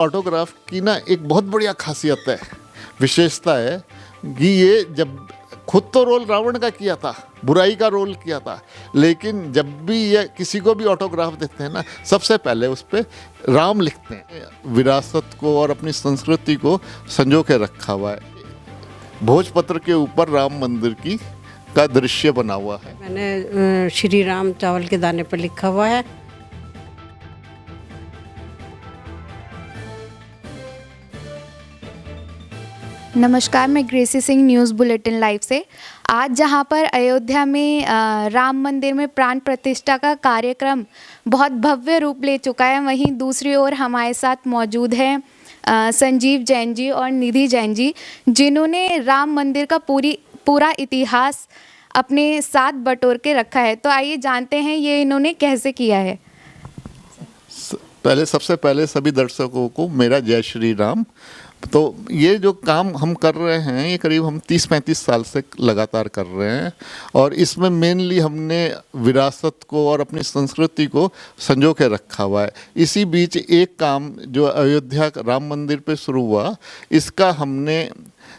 Autograph की ना एक बहुत बढ़िया खासियत है, विशेषता है कि ये जब खुद तो रोल रावण का किया था, बुराई का रोल किया था, लेकिन जब भी ये किसी को भी ऑटोग्राफ देते हैं ना, सबसे पहले उस पर राम लिखते हैं। विरासत को और अपनी संस्कृति को संजो के रखा हुआ है। भोजपत्र के ऊपर राम मंदिर की का दृश्य बना हुआ है। मैंने श्री राम चावल के दाने पर लिखा हुआ है। नमस्कार, मैं Gracy Singh news bulletin live से। आज जहां पर अयोध्या में राम मंदिर में प्राण प्रतिष्ठा का कार्यक्रम बहुत भव्य रूप ले चुका है, वहीं दूसरी ओर हमारे साथ मौजूद हैं संजीव जैन जी और निधि जैन जी, जिन्होंने राम मंदिर का पूरा इतिहास अपने साथ बटोर के रखा है। तो आइए जानते हैं ये इन्होंने कैसे किया है। सबसे पहले सभी दर्शकों को मेरा जय श्री राम। तो ये जो काम हम कर रहे हैं, ये करीब हम 30-35 साल से लगातार कर रहे हैं, और इसमें मेनली हमने विरासत को और अपनी संस्कृति को संजो के रखा हुआ है। इसी बीच एक काम जो अयोध्या राम मंदिर पे शुरू हुआ, इसका हमने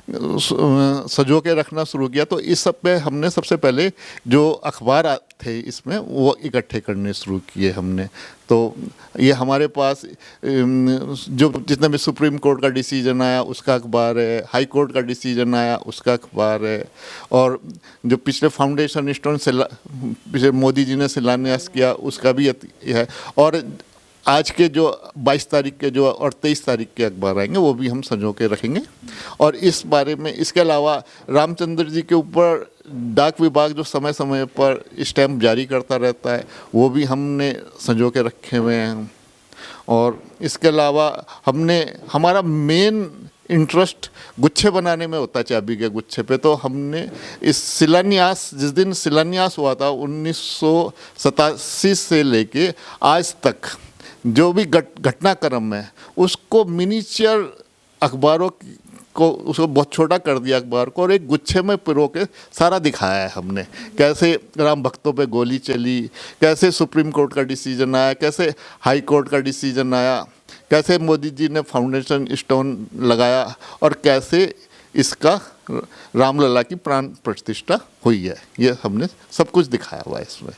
सजो के रखना शुरू किया। तो इस सब पे हमने सबसे पहले जो अखबार थे इसमें वो इकट्ठे करने शुरू किए हमने। तो ये हमारे पास जो जितने भी सुप्रीम कोर्ट का डिसीजन आया उसका अखबार है, हाई कोर्ट का डिसीजन आया उसका अखबार है, और जो पिछले फाउंडेशन स्टोन से पिछले मोदी जी ने शिलान्यास किया उसका भी है, और आज के जो 22 तारीख के जो और 23 तारीख के अखबार आएंगे वो भी हम संजो के रखेंगे। और इस बारे में इसके अलावा रामचंद्र जी के ऊपर डाक विभाग जो समय समय पर स्टैम्प जारी करता रहता है वो भी हमने संजो के रखे हुए हैं। और इसके अलावा हमारा मेन इंटरेस्ट गुच्छे बनाने में होता है, चाबी के गुच्छे पे। तो हमने इस शिलान्यास, जिस दिन शिलान्यास हुआ था 1987 से लेके आज तक जो भी घटनाक्रम है उसको मिनीचर अखबारों को उसको बहुत छोटा कर दिया अखबार को, और एक गुच्छे में पिरो के सारा दिखाया है हमने। कैसे राम भक्तों पे गोली चली, कैसे सुप्रीम कोर्ट का डिसीजन आया, कैसे हाई कोर्ट का डिसीजन आया, कैसे मोदी जी ने फाउंडेशन स्टोन लगाया, और कैसे इसका रामलला की प्राण प्रतिष्ठा हुई है। ये हमने सब कुछ दिखाया हुआ है इसमें।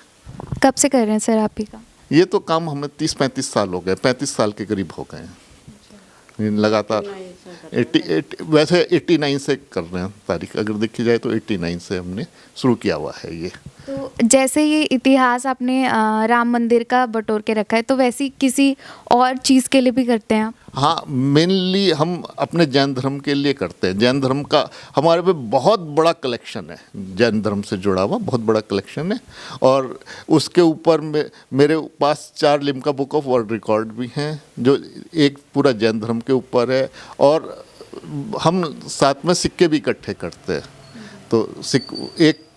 कब से कर रहे हैं सर आप ही का? ये तो काम हमें 30-35 साल हो गए, 35 साल के करीब हो गए हैं लगातार। 89 से कर रहे हैं तारीख, अगर देखी जाए तो 89 से हमने शुरू किया हुआ है ये। तो जैसे ये इतिहास आपने राम मंदिर का बटोर के रखा है, तो वैसी किसी और चीज़ के लिए भी करते हैं आप? हाँ, मेनली हम अपने जैन धर्म के लिए करते हैं। जैन धर्म का हमारे पे बहुत बड़ा कलेक्शन है, जैन धर्म से जुड़ा हुआ बहुत बड़ा कलेक्शन है, और उसके ऊपर मेरे पास 4 Limca book of world record भी हैं जो एक पूरा जैन धर्म के ऊपर है, और हम साथ में सिक्के भी इकट्ठे करते हैं। तो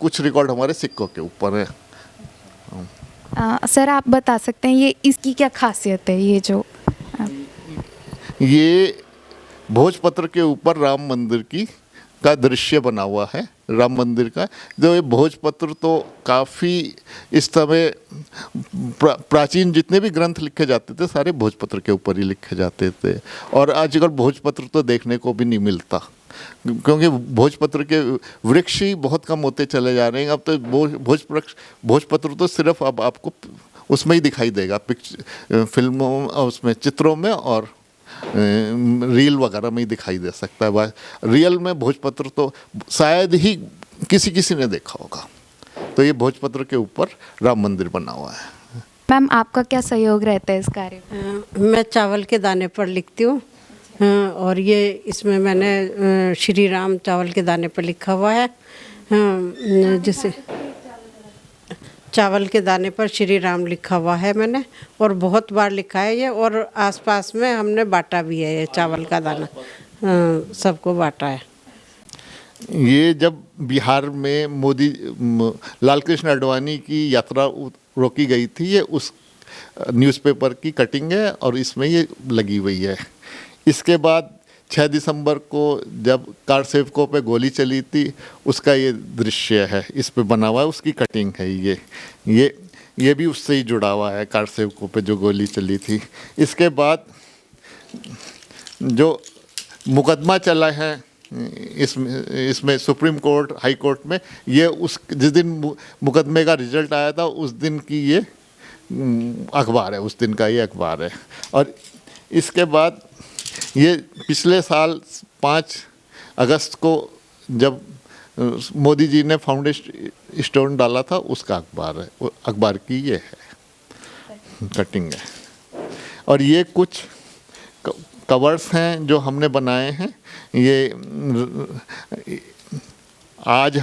कुछ रिकॉर्ड हमारे सिक्कों के ऊपर है। सर आप बता सकते हैं ये इसकी क्या खासियत है? ये भोजपत्र के ऊपर राम मंदिर का दृश्य बना हुआ है, राम मंदिर का। जो ये भोजपत्र तो काफ़ी इस समय प्राचीन जितने भी ग्रंथ लिखे जाते थे सारे भोजपत्र के ऊपर ही लिखे जाते थे, और आजकल भोजपत्र तो देखने को भी नहीं मिलता, क्योंकि भोजपत्र के वृक्ष ही बहुत कम होते चले जा रहे हैं। अब तो भोजपत्र तो सिर्फ अब आपको उसमें ही दिखाई देगा, फिल्मों उसमें, चित्रों में और रील वगैरह में ही दिखाई दे सकता है। रियल में भोजपत्र तो शायद ही किसी ने देखा होगा। तो ये भोजपत्र के ऊपर राम मंदिर बना हुआ है। मैम आपका क्या सहयोग रहता है इस कार्य में? मैं चावल के दाने पर लिखती हूँ, और ये इसमें मैंने श्री राम चावल के दाने पर लिखा हुआ है। जैसे चावल के दाने पर श्री राम लिखा हुआ है मैंने, और बहुत बार लिखा है ये, और आसपास में हमने बांटा भी है ये चावल का दाना, सबको बांटा है। ये जब बिहार में लाल कृष्ण आडवाणी की यात्रा रोकी गई थी, ये उस न्यूज़पेपर की कटिंग है और इसमें ये लगी हुई है। इसके बाद 6 दिसंबर को जब कार सेवकों पे गोली चली थी उसका ये दृश्य है, इस पे बना हुआ है, उसकी कटिंग है ये भी उससे ही जुड़ा हुआ है, कार सेवकों पे जो गोली चली थी। इसके बाद जो मुकदमा चला है इसमें सुप्रीम कोर्ट, हाई कोर्ट में, ये उस जिस दिन मुकदमे का रिजल्ट आया था उस दिन की ये अखबार है, उस दिन का ये अखबार है। और इसके बाद ये पिछले साल 5 अगस्त को जब मोदी जी ने फाउंडेशन स्टोन डाला था उसका अखबार है, वो अखबार की ये है कटिंग है। और ये कुछ कवर्स हैं जो हमने बनाए हैं। ये आज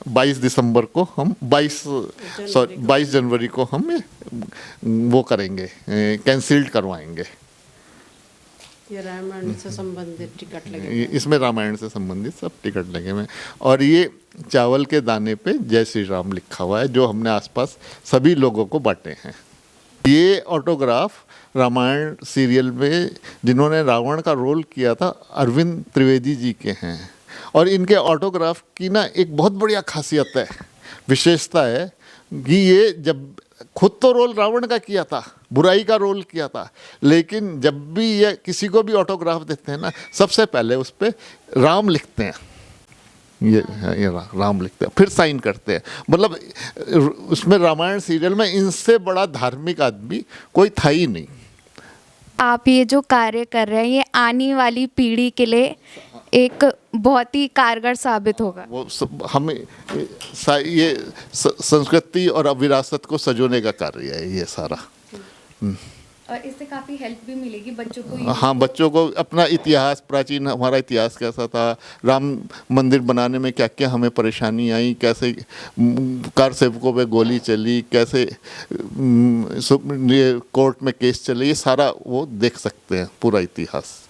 22 दिसंबर को हम 22 जनवरी को हम वो करेंगे, कैंसिल्ड करवाएंगे। ये रामायण से संबंधित टिकट लगे, इसमें रामायण से संबंधित सब टिकट लगे हुए हैं। और ये चावल के दाने पे जय श्री राम लिखा हुआ है, जो हमने आसपास सभी लोगों को बांटे हैं। ये ऑटोग्राफ रामायण सीरियल में जिन्होंने रावण का रोल किया था अरविंद त्रिवेदी जी के हैं। और इनके ऑटोग्राफ की ना एक बहुत बढ़िया खासियत है, विशेषता है कि ये जब खुद तो रोल रावण का किया था, बुराई का रोल किया था, लेकिन जब भी ये किसी को भी ऑटोग्राफ देते हैं ना, सबसे पहले उस पर राम लिखते हैं। ये राम लिखते हैं, फिर साइन करते हैं। मतलब उसमें रामायण सीरियल में इनसे बड़ा धार्मिक आदमी कोई था ही नहीं। आप ये जो कार्य कर रहे हैं ये आने वाली पीढ़ी के लिए एक बहुत ही कारगर साबित होगा। वो हमें ये संस्कृति और विरासत को सजोने का कार्य है ये सारा। और इससे काफ़ी हेल्प भी मिलेगी बच्चों को। हाँ, बच्चों को अपना इतिहास, प्राचीन हमारा इतिहास कैसा था, राम मंदिर बनाने में क्या क्या हमें परेशानी आई, कैसे कार सेवकों पे गोली चली, कैसे ये कोर्ट में केस चले, ये सारा वो देख सकते हैं पूरा इतिहास।